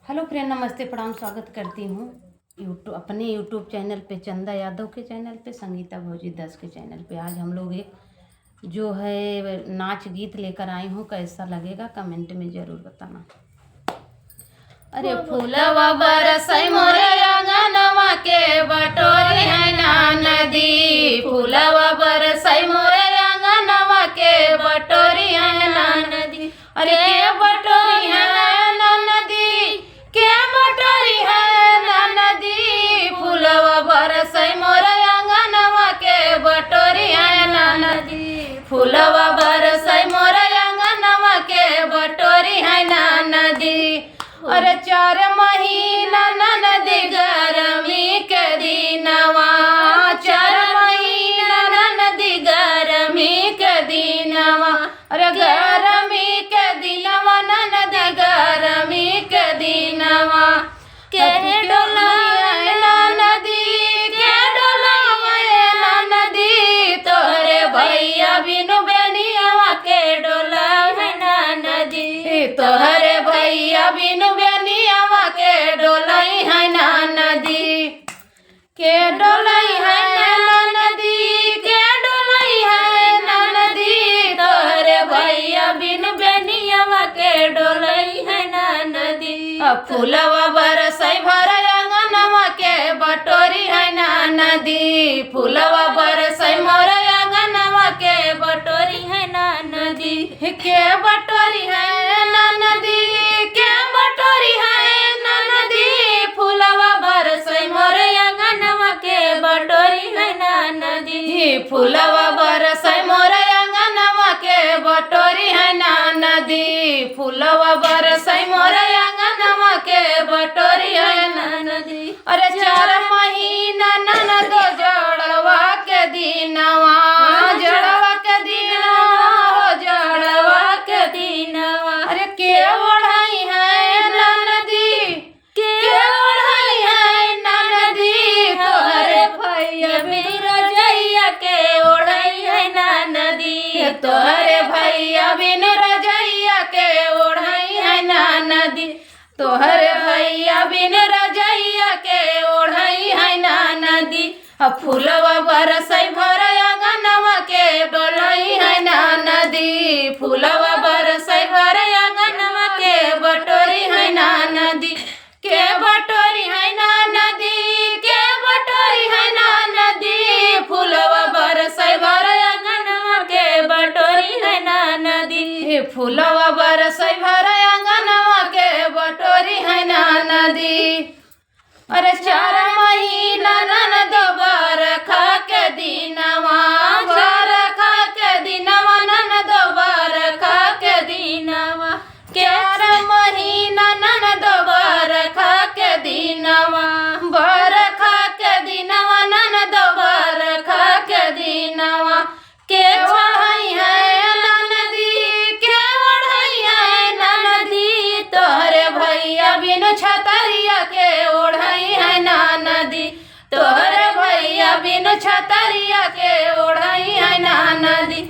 Hello friend, नमस्ते, प्रणाम, स्वागत करती हूँ अपने यूट्यूब चैनल पे, चंदा यादव के चैनल पे, संगीता भौजी 10 के चैनल पे। आज हम लोग एक जो है नाच गीत लेकर आई हूँ। कैसा लगेगा कमेंट में ज़रूर बताना। अरे फूलवा बरसई मोरे अंगनवा के बटोरी है ना नदी, फूलवा बरसई मोरे अंगनवा के बटोरी है ना नदी। अरे के बटोरी है ना नदी, के बटोरी है ना नदी, फूलवा बरसई मोरे अंगनवा के बटोरी है ना नदी, फूलवा बरसई मोरे अंगनवा के बटोरी है ना नदी। अरे 4 महीना नदी गरमी के दिनवा, 4 महीना नदी गरमी के दिनवा। अरे गरमी के दिनवा नदी गरमी के दिनवा। के डोलावे ना नदी, के डोलावे ना नदी, तोहरे भैया बिनु बेनियावा के डोलावे ना नदी, तोहरे भैया बिनु बेनियावा के डोलाई है ना नदी, के डोलाई है ना नदी, के डोलाई है ना नदी, तोहरे भैया बिनु बेनियावा के डोलाई है ना नदी। फूलवा बरसई भरे अंगनवा के बटोरी है ना नदी, फूलवा बरसई मोरे अंगनवा के बटोरी है ना नदी, के बटोरी है ना नदी, के बटोरी है ना नदी, फूलवा बरसई मोरे अंगनवा के बटोरी है ना नदी, फूलवा बरसई मोरे अंगनवा के बटोरी है ना नदी, फूलवा बरसई मोरे अंगनवा के बटोरी है ना नदी। अरे 4 महीना ननद जड़वा के दिनवा, जड़वा के दिनवा, जड़वा के दिनवा। अरे के ओढ़ाई है ना नदी, के ओढ़ाई है ना नदी, तोहरे भैया बिनु रजैया के ओढ़ाई है ना नदी, तोहरे भैया बिनु रजैया के ओढ़ाई है ना नदी, तोहरे भैया बिनु रजैया के ओढ़ाई है ना नदी। फूलवा बरसई भरे अंगनवा के डोलाई है ना नदी, फूलवा बरसई भरे अंगनवा के बटोरी है ना नदी, के बटोरी है ना नदी, के बटोरी है ना नदी, फूलवा बरसई भरे अंगनवा के बटोरी है ना नदी, फूलवा बरसई भरे अंगनवा के बटोरी है ना नदी। अरे 4 महीना ननद बरखा के दिनवा, बरखा के दिनवा ननद बरखा के दिनवा, 4 महीना ननद बरखा के दिनवा, बरखा के दिनवा ननद बरखा के दिनवा। के ओढ़ाई है ना नदी, के ओढ़ाई है ना नदी, तोहरे भैया बिनु छतरिया के ओढ़ाई है ना नदी, तोहरे भैया बिनु छतरिया के ओढ़ाई है ना नदी,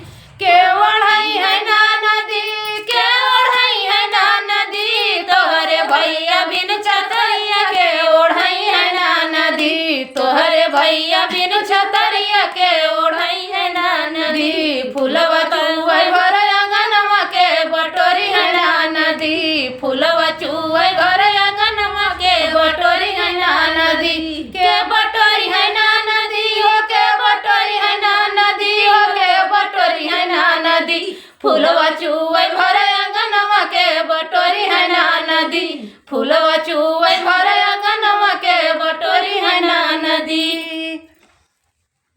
के ओढ़ाई है ना नदी, के ओढ़ाई है ना नदी, तोहरे भैया बिनु छतरिया के ओढ़ाई है ना नदी, तोहरे भैया बिनु छतरिया के ओढ़ाई है ना नदी। फूलवा चुवई भरे अंगनवा के बटोरी है ना नदी, फूलवा चुवई भरे अंगनवा के बटोरी है ना नदी, के बटोरी है ना नदी, हो के बटोरी है ना नदी, हो के बटोरी है ना नदी, फूलवा चुवई भरे अंगनवा के बटोरी है ना नदी, फूलवा चु